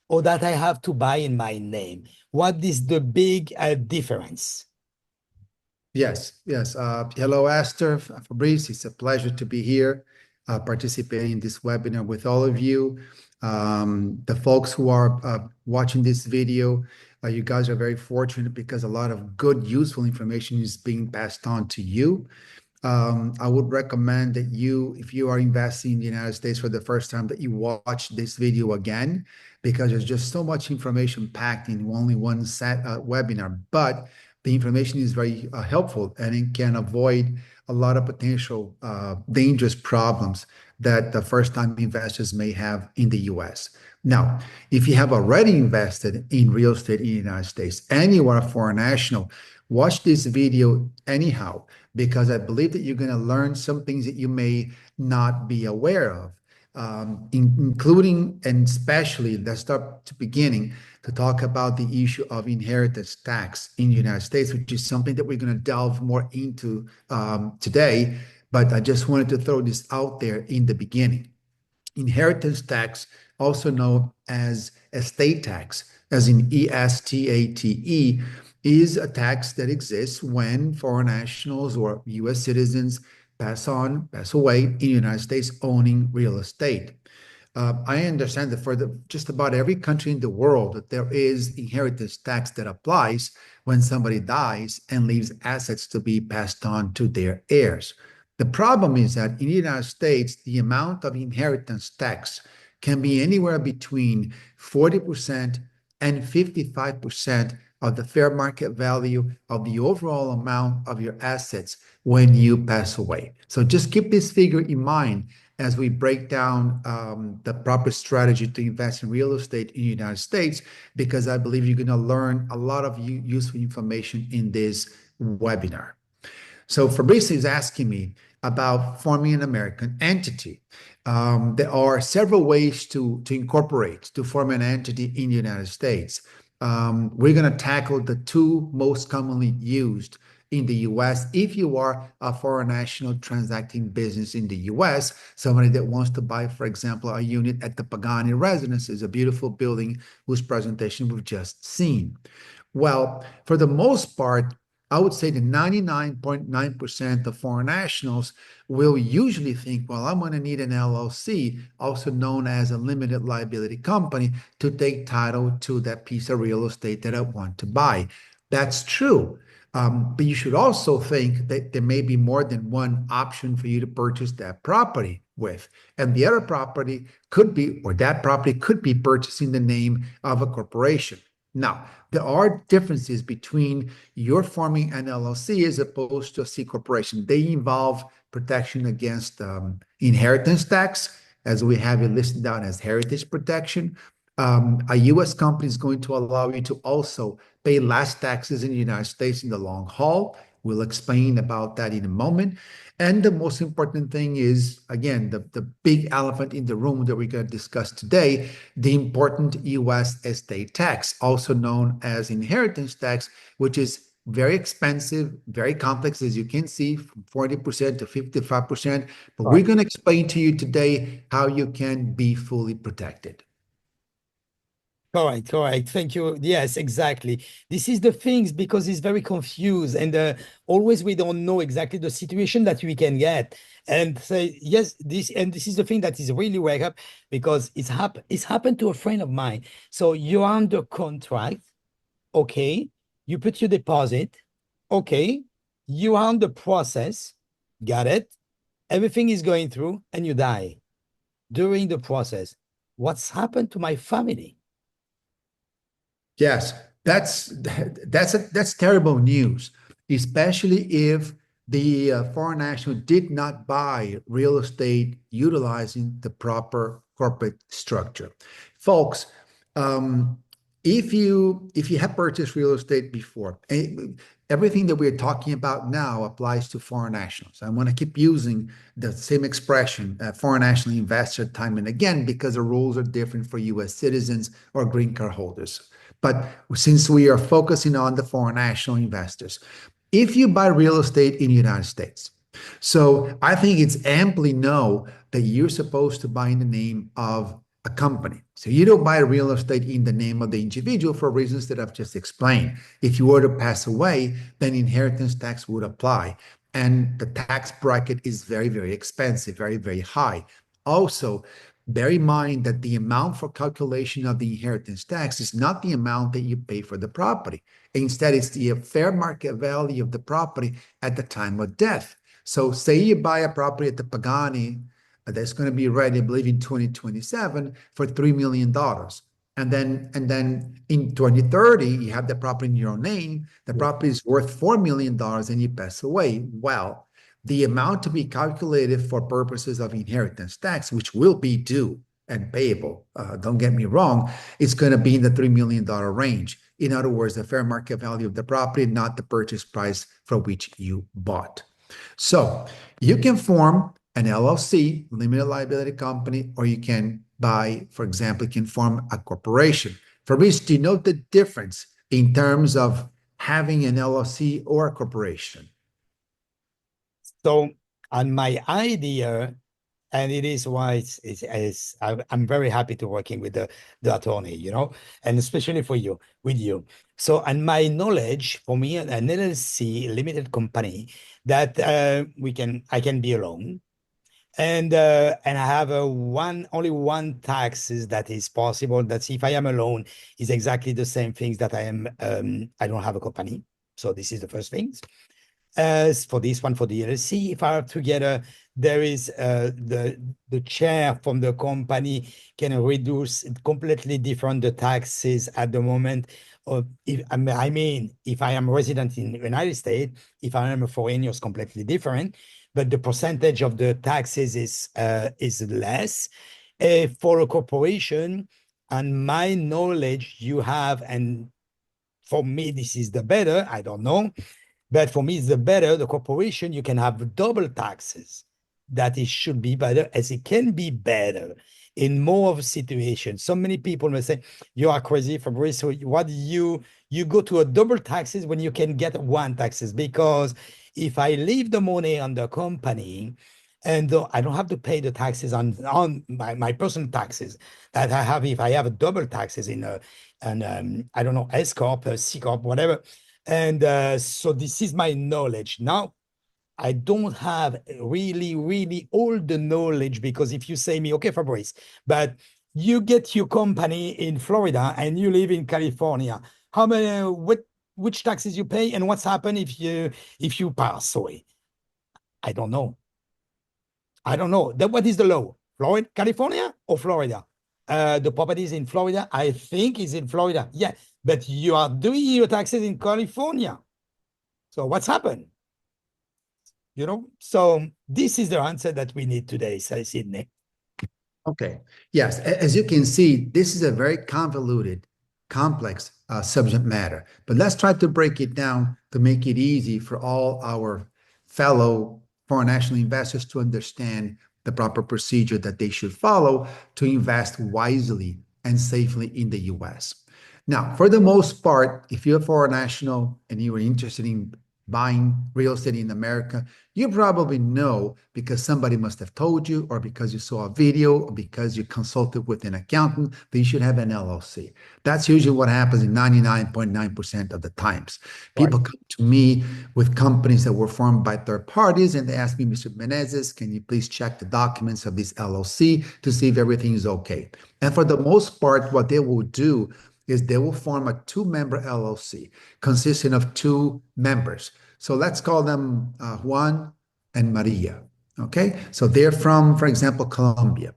or that I have to buy in my name. What is the big difference? Yes, yes. Hello, Esther, Fabrice. It's a pleasure to be here, participating in this webinar with all of you. The folks who are watching this video, you guys are very fortunate because a lot of good, useful information is being passed on to you. I would recommend that if you are investing in the United States for the first time, that you watch this video again, because there's just so much information packed in only one webinar. But the information is very helpful, and it can avoid a lot of potential dangerous problems that the first-time investors may have in the US. Now, if you have already invested in real estate in the United States and you are a foreign national, watch this video anyhow, because I believe that you're going to learn some things that you may not be aware of, including and especially, let's start at the beginning, to talk about the issue of inheritance tax in the United States, which is something that we're going to delve more into today. But I just wanted to throw this out there in the beginning. Inheritance tax, also known as estate tax, as in ESTATE, is a tax that exists when foreign nationals or U.S. citizens pass away in the United States owning real estate. I understand that for just about every country in the world, that there is inheritance tax that applies when somebody dies and leaves assets to be passed on to their heirs. The problem is that in the United States, the amount of inheritance tax can be anywhere between 40% and 55% of the fair market value of the overall amount of your assets when you pass away. So just keep this figure in mind as we break down the proper strategy to invest in real estate in the United States, because I believe you're going to learn a lot of useful information in this webinar. So Fabrice is asking me about forming an American entity. There are several ways to incorporate, to form an entity in the United States. We're going to tackle the two most commonly used in the US. If you are a foreign national transacting business in the US, somebody that wants to buy, for example, a unit at the Pagani Residences, a beautiful building whose presentation we've just seen. Well, for the most part, I would say that 99.9% of foreign nationals will usually think, well, I'm going to need an LLC, also known as a limited liability company, to take title to that piece of real estate that I want to buy. That's true. But you should also think that there may be more than one option for you to purchase that property with. And the other property could be, or that property could be purchased in the name of a corporation. Now, there are differences between your forming an LLC as opposed to a C corporation. They involve protection against inheritance tax, as we have it listed down as heritage protection. A U.S. company is going to allow you to also pay less taxes in the United States in the long haul. We'll explain about that in a moment. And the most important thing is, again, the big elephant in the room that we're going to discuss today, the important U.S. estate tax, also known as inheritance tax, which is very expensive, very complex, as you can see, from 40% to 55%. But we're Right. going to explain to you today how you can be fully protected. Correct, correct. Thank you. Yes, exactly. This is the things because it's very confused and always we don't know exactly the situation that we can get. And say, yes, this is the thing that is really wake up because it's happened to a friend of mine. So you're under contract, okay, you put your deposit, okay, you are on the process, got it, everything is going through, and you die during the process. What's happened to my family? Yes, that's terrible news, especially if the foreign national did not buy real estate utilizing the proper corporate structure. Folks, um, if you have purchased real estate before, everything that we're talking about now applies to foreign nationals. I want to keep using the same expression, foreign national investor, time and again, because the rules are different for U.S. citizens or green card holders. But since we are focusing on the foreign national investors, if you buy real estate in the United States, so I think it's amply known that you're supposed to buy in the name of a company. So you don't buy real estate in the name of the individual for reasons that I've just explained. If you were to pass away, then inheritance tax would apply. And the tax bracket is very, very expensive, very, very high. Also, bear in mind that the amount for calculation of the inheritance tax is not the amount that you pay for the property. Instead, it's the fair market value of the property at the time of death. So say you buy a property at the Pagani that's going to be ready, I believe, in 2027 for $3 million. And then in 2030, you have the property in your own name. The property is worth $4 million and you pass away. Well, the amount to be calculated for purposes of inheritance tax, which will be due and payable, don't get me wrong, is going to be in the $3 million range. In other words, the fair market value of the property, not the purchase price for which you bought. So you can form an LLC, limited liability company, or you can buy, for example, you can form a corporation. Fabrice, do you know the difference in terms of having an LLC or a corporation? So, on my idea, and it is why I'm very happy to working with the attorney, and especially for you, with you. So, and my knowledge for me, an LLC limited company that I can be alone, and I have only one taxes that is possible. That's if I am alone, is exactly the same things that I don't have a company. So this is the first thing. As for this one, for the LLC, if I have together, there is the chair from the company can reduce completely different the taxes at the moment. Or if I mean, if I am resident in the United States, if I am a foreigner, it's completely different. But the percentage of the taxes is less. For a corporation, and my knowledge you have, and for me, this is the better. I don't know. But for me, it's the better the corporation, you can have double taxes. That it should be better, as it can be better in more of situations. So many people may say, you are crazy, Fabrice. So what you go to a double taxes when you can get one taxes? Because if I leave the money on the company, and though I don't have to pay the taxes on my personal taxes that I have if I have a double taxes in I don't know, S Corp, C Corp, whatever. And so this is my knowledge. Now, I don't have really, really all the knowledge because if you say me, okay, Fabrice, but you get your company in Florida and you live in California, how many, which taxes you pay and what's happened if you pass away? I don't know. I don't know. What is the law? Florida, California or Florida? the properties in Florida. I think it's in Florida. Yeah, but you are doing your taxes in California. So what's happened? So this is the answer that we need today, Sydney. Okay. Yes. As you can see, this is a very convoluted, complex subject matter. But let's try to break it down to make it easy for all our fellow foreign national investors to understand the proper procedure that they should follow to invest wisely and safely in the US. Now, for the most part, if you're a foreign national and you are interested in buying real estate in America, you probably know because somebody must have told you, or because you saw a video, or because you consulted with an accountant, that you should have an LLC. That's usually what happens in 99.9% of the times. People come to me with companies that were formed by third parties, and they ask me, Mr. Menezes, can you please check the documents of this LLC to see if everything is okay? And for the most part, what they will do is they will form a two-member LLC consisting of two members. So let's call them Juan and Maria. Okay, so they're from, for example, Colombia.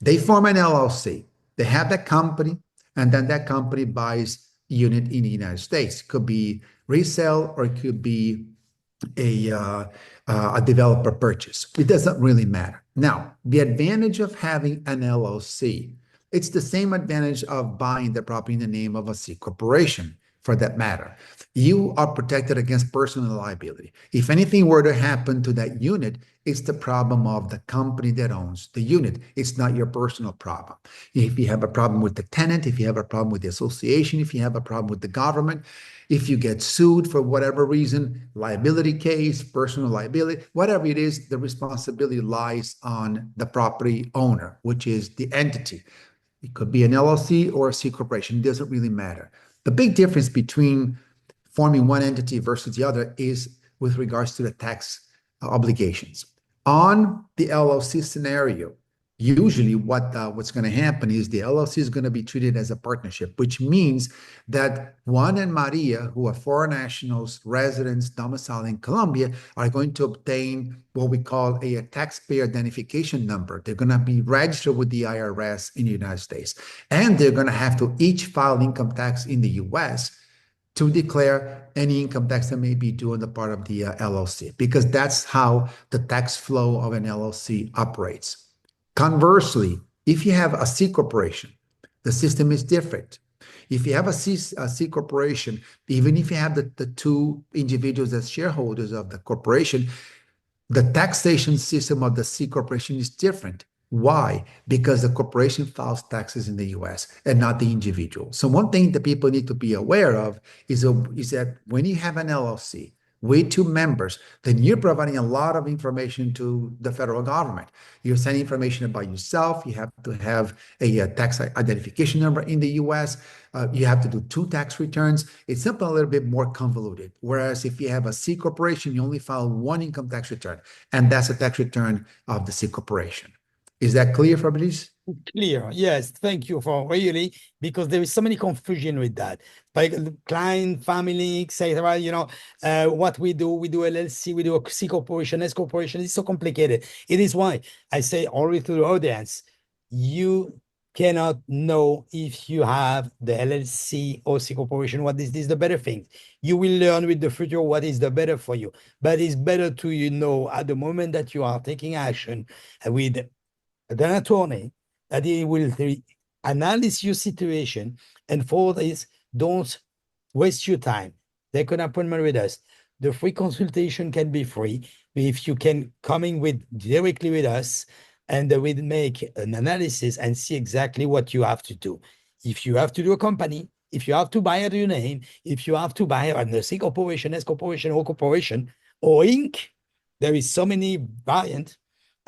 They form an LLC. They have that company, and then that company buys unit in the United States. It could be resale, or it could be a developer purchase. It doesn't really matter. Now, the advantage of having an LLC, it's the same advantage of buying the property in the name of a C corporation, for that matter. You are protected against personal liability. If anything were to happen to that unit, it's the problem of the company that owns the unit. It's not your personal problem. If you have a problem with the tenant, if you have a problem with the association, if you have a problem with the government, if you get sued for whatever reason, liability case, personal liability, whatever it is, the responsibility lies on the property owner, which is the entity. It could be an LLC or a C corporation. It doesn't really matter. The big difference between forming one entity versus the other is with regards to the tax obligations. On the LLC scenario, usually what's going to happen is the LLC is going to be treated as a partnership, which means that Juan and Maria, who are foreign nationals, residents, domiciled in Colombia, are going to obtain what we call a taxpayer identification number. They're going to be registered with the IRS in the United States, and they're going to have to each file income tax in the US to declare any income tax that may be due on the part of the LLC, because that's how the tax flow of an LLC operates. Conversely, if you have a C corporation, the system is different. If you have a C corporation, even if you have the two individuals as shareholders of the corporation, the taxation system of the C corporation is different. Why? Because the corporation files taxes in the US and not the individual. So one thing that people need to be aware of is that when you have an LLC with two members, then you're providing a lot of information to the federal government. You're sending information about yourself. You have to have a tax identification number in the US. You have to do two tax returns. It's simply a little bit more convoluted. Whereas if you have a C corporation, you only file one income tax return, and that's a tax return of the C corporation. Is that clear, Fabrice? Clear. Yes. Thank you for really, because there is so many confusion with that. Like client, family, etc. What we do LLC, we do a C corporation, S corporation. It's so complicated. It is why I say always to the audience, you cannot know if you have the LLC or C corporation, what is this the better thing. You will learn with the future what is the better for you. But it's better to know at the moment that you are taking action with an attorney that he will analyze your situation, and for this, don't waste your time. Take an appointment with us. The free consultation can be free if you can come in with directly with us, and we'll make an analysis and see exactly what you have to do. If you have to do a company, if you have to buy a new name, if you have to buy a C corporation, S corporation, O corporation, or Inc., there is so many variants.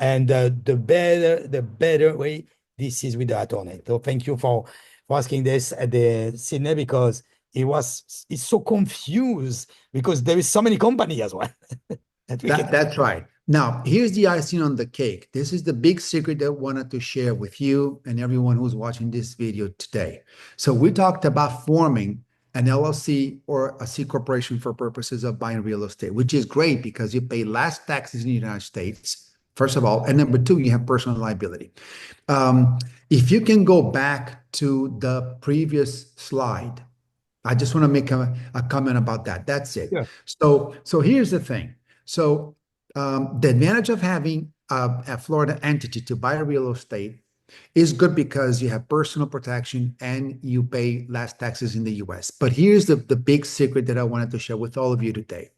And the better way, this is with the attorney. So thank you for asking this at the Sydney, because it's so confused because there is so many companies as well. That's right. Now, here's the icing on the cake. This is the big secret that I wanted to share with you and everyone who's watching this video today. So we talked about forming an LLC or a C corporation for purposes of buying real estate, which is great because you pay less taxes in the United States first of all. And number two, you have personal liability. If you can go back to the previous slide, I just want to make a comment about that. That's it. Yeah. So here's the thing. So the advantage of having a Florida entity to buy real estate is good because you have personal protection and you pay less taxes in the US. But here's the big secret that I wanted to share with all of you today.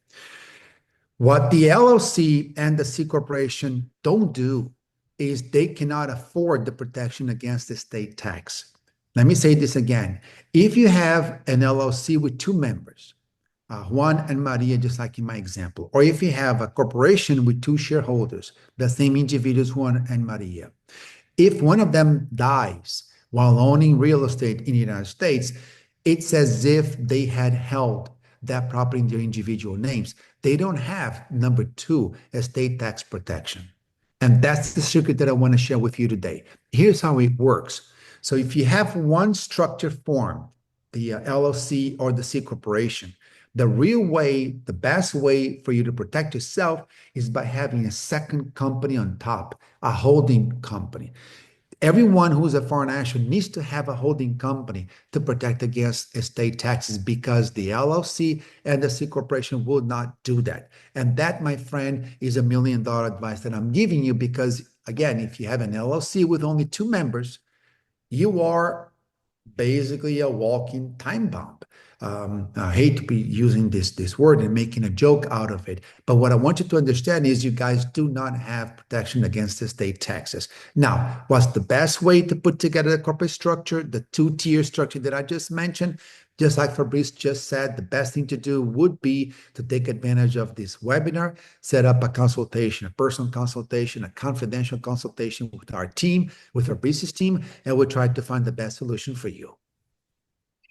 What the LLC and the C corporation don't do is they cannot afford the protection against the state tax. Let me say this again. If you have an LLC with two members, Juan and Maria, just like in my example, or if you have a corporation with two shareholders, the same individuals, Juan and Maria, if one of them dies while owning real estate in the United States, it's as if they had held that property in their individual names. They don't have, number two, estate tax protection. And that's the secret that I want to share with you today. Here's how it works. So if you have one structure form, the LLC or the C corporation, the real way, the best way for you to protect yourself is by having a second company on top, a holding company. Everyone who's a foreign national needs to have a holding company to protect against estate taxes because the LLC and the C corporation will not do that. And that, my friend, is $1 million advice that I'm giving you because, again, if you have an LLC with only two members, you are basically a walking time bomb. I hate to be using this word and making a joke out of it, but what I want you to understand is you guys do not have protection against the state taxes. Now, what's the best way to put together the corporate structure, the two-tier structure that I just mentioned? Just like Fabrice just said, the best thing to do would be to take advantage of this webinar, set up a consultation, a personal consultation, a confidential consultation with our team, with Fabrice's team, and we'll try to find the best solution for you.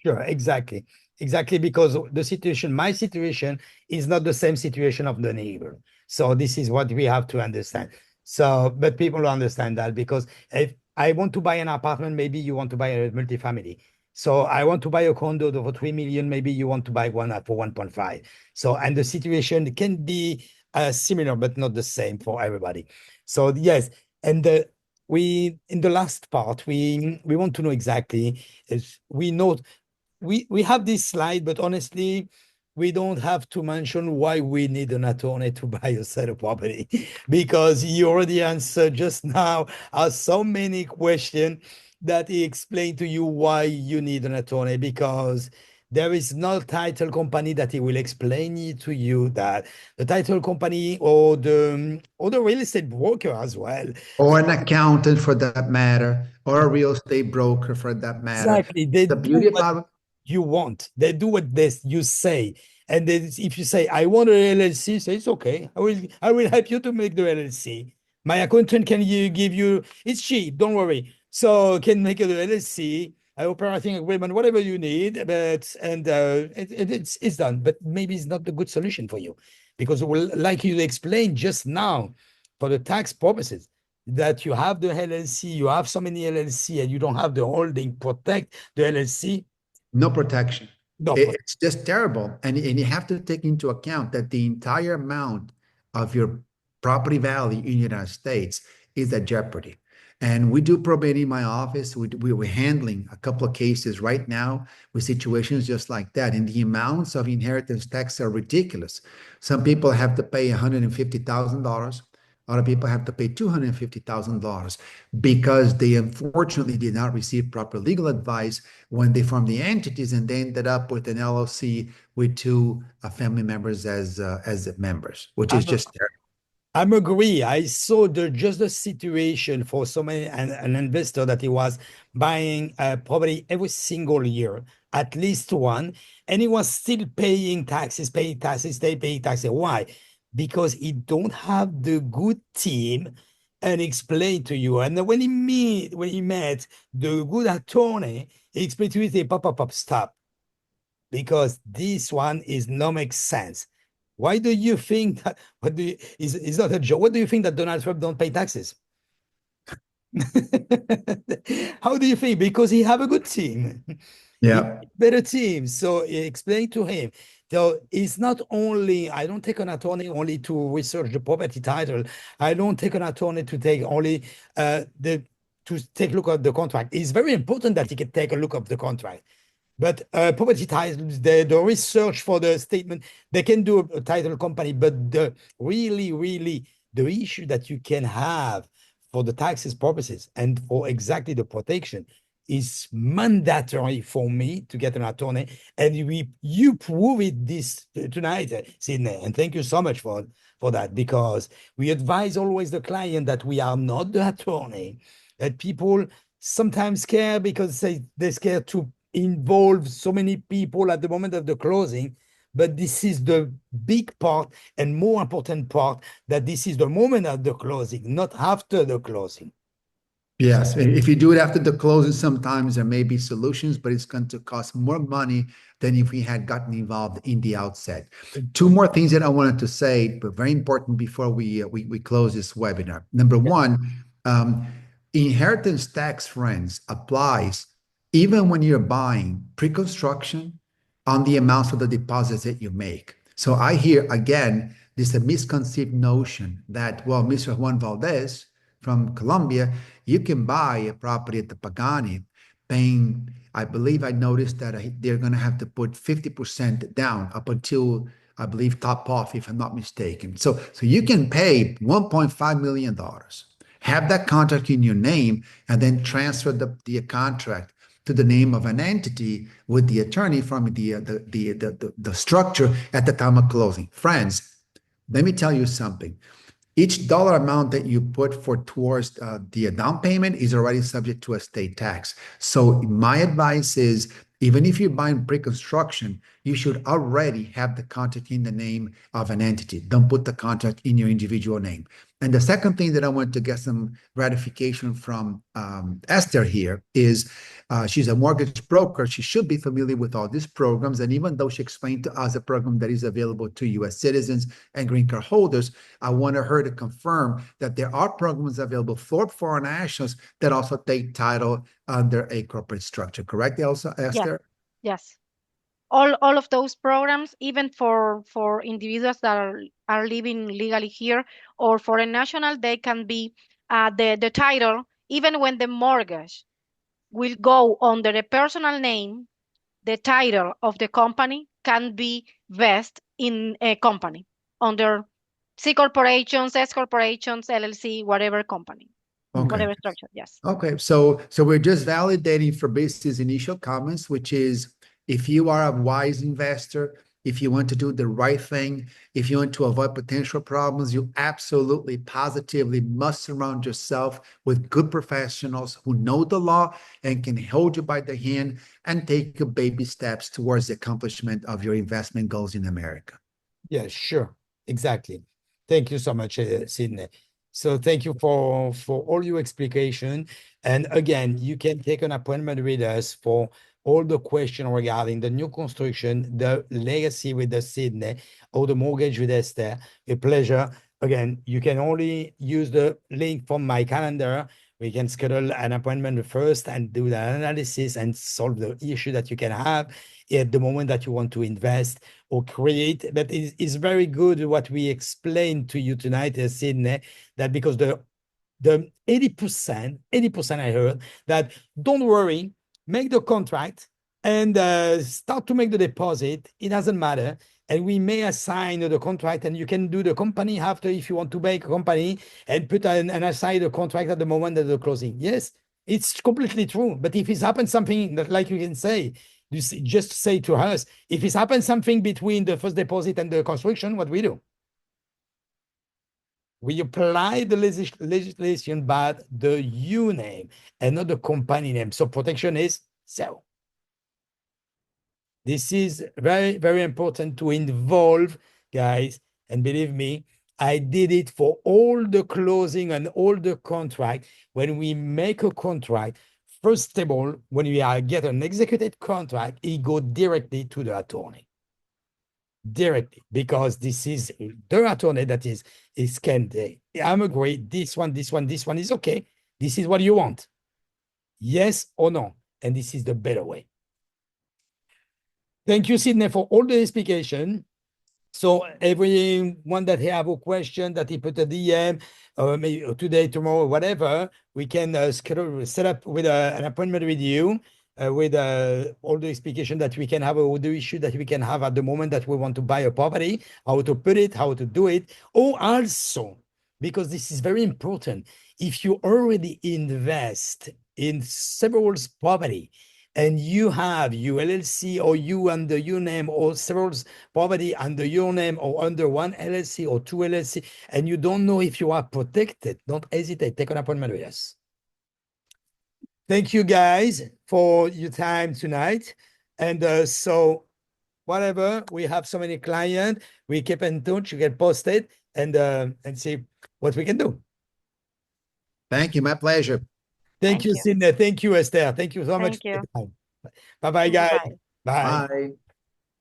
Sure, exactly. Exactly, because the situation, my situation is not the same situation of the neighbor. So this is what we have to understand. So, but people understand that because if I want to buy an apartment, maybe you want to buy a multifamily. So I want to buy a condo for 3 million, maybe you want to buy one for 1.5. So, and the situation can be similar, but not the same for everybody. So yes, and we in the last part, we want to know exactly is we know we have this slide, but honestly, we don't have to mention why we need an attorney to buy or sell a property because you already answered just now so many questions that he explained to you why you need an attorney because there is no title company that he will explain it to you that the title company or the real estate broker as well. Or an accountant for that matter, or a real estate broker for that matter. Exactly. They The do beauty what about you want. They do what you say. And then if you say, I want an LLC, say it's okay. I will help you to make the LLC. My accountant can give you, it's cheap, don't worry. So can make the LLC, operating agreement, whatever you need, but it's done. But maybe it's not the good solution for you. Because like you explained just now, for the tax purposes, that you have the LLC, you have so many LLC, and you don't have the holding protect the LLC. no protection. No, It's just terrible. And you have to take into account that the entire amount of your property value in the United States is at jeopardy. And we do probate in my office. We're handling a couple of cases right now with situations just like that. And the amounts of inheritance tax are ridiculous. Some people have to pay $150,000. Other people have to pay $250,000 because they unfortunately did not receive proper legal advice when they formed the entities, and they ended up with an LLC with two family members as members, which is just terrible. I'm agree. I saw just the situation for so many an investor that he was buying property every single year, at least one, and he was still paying taxes, they pay taxes. Why? Because he don't have the good team and explain to you. And when he met the good attorney, he explained to you, say, pop, stop. Because this one is no make sense. Why do you think that is not a joke? What do you think that Donald Trump don't pay taxes? How do you think? Because he have a good team. Yeah. Better team. So explain to him. So it's not only, I don't take an attorney only to research the property title. I don't take an attorney to take only to take a look at the contract. It's very important that you can take a look at the contract. But property titles, the research for the statement, they can do a title company, but the really the issue that you can have for the taxes purposes and for exactly the protection is mandatory for me to get an attorney. And you prove it this tonight, Sydney. And thank you so much for that, because we advise always the client that we are not the attorney, that people sometimes scare because they're scared to involve so many people at the moment of the closing. But this is the big part and more important part, that this is the moment of the closing, not after the closing. Yes, if you do it after the closing, sometimes there may be solutions, but it's going to cost more money than if we had gotten involved in the outset. Two more things that I wanted to say, but very important before we close this webinar. Number one, inheritance tax, friends, applies even when you're buying pre-construction on the amounts of the deposits that you make. So I hear again this a misconceived notion that, well, Mr. Juan Valdez from Colombia, you can buy a property at the Pagani paying, I believe I noticed that they're going to have to put 50% down up until, I believe, top off, if I'm not mistaken. So you can pay $1.5 million, have that contract in your name, and then transfer the contract to the name of an entity with the attorney from the structure at the time of closing. Friends, let me tell you something. Each dollar amount that you put towards the down payment is already subject to a state tax. So my advice is, even if you're buying pre-construction, you should already have the contract in the name of an entity. Don't put the contract in your individual name. And the second thing that I want to get some ratification from Esther here is she's a mortgage broker. She should be familiar with all these programs. And even though she explained to us a program that is available to U.S. citizens and green card holders, I want her to confirm that there are programs available for foreign nationals that also take title under a corporate structure. Correct, Elsa, Esther? Yes. All of those programs, even for individuals that are living legally here or foreign national, they can be the title, even when the mortgage will go under a personal name, the title of the company can be vested in a company under C corporations, S corporations, LLC, whatever company, Okay. whatever structure. Yes. Okay, so we're just validating Fabrice's initial comments, which is, if you are a wise investor, if you want to do the right thing, if you want to avoid potential problems, you absolutely, positively must surround yourself with good professionals who know the law and can hold you by the hand and take your baby steps towards the accomplishment of your investment goals in America. Yeah, sure. Exactly. Thank you so much, Sydney. So thank you for all your explication. And again, you can take an appointment with us for all the questions regarding the new construction, the legacy with the Sydney, or the mortgage with Esther. A pleasure. Again, you can only use the link from my calendar. We can schedule an appointment first and do the analysis and solve the issue that you can have at the moment that you want to invest or create. But it's very good what we explained to you tonight, Sydney, that because the 80% I heard that, don't worry, make the contract and start to make the deposit. It doesn't matter. And we may assign the contract, and you can do the company after if you want to make a company and put and assign the contract at the moment of the closing. Yes, it's completely true. But if it's happened something that, like you can say, just say to us, if it's happened something between the first deposit and the construction, what we do? We apply the legislation, but the U name and not the company name. So protection is zero. This is very, very important to involve, guys. And believe me, I did it for all the closing and all the contract. When we make a contract, first of all, when we get an executed contract, it goes directly to the attorney. Directly, because this is the attorney that is can I'm agreed, this one is okay. This is what you want. Yes or no? And this is the better way. Thank you, Sydney, for all the explanation. So everyone that have a question that he put a DM, maybe today, tomorrow, whatever, we can set up with an appointment with you with all the explication that we can have, all the issue that we can have at the moment that we want to buy a property, how to put it, how to do it. Or also, because this is very important, if you already invest in several property, and you have your LLC or you under your name or several property under your name or under one LLC or two LLC, and you don't know if you are protected, don't hesitate. Take an appointment with us. Thank you guys for your time tonight. And so whatever, we have so many clients, we keep in touch, you get posted and see what we can do. Thank you. My pleasure. Thank you, Cindy. Thank you, Esther. Thank you so much Thank you. for your time. Bye-bye, guys. Bye. Bye. Bye.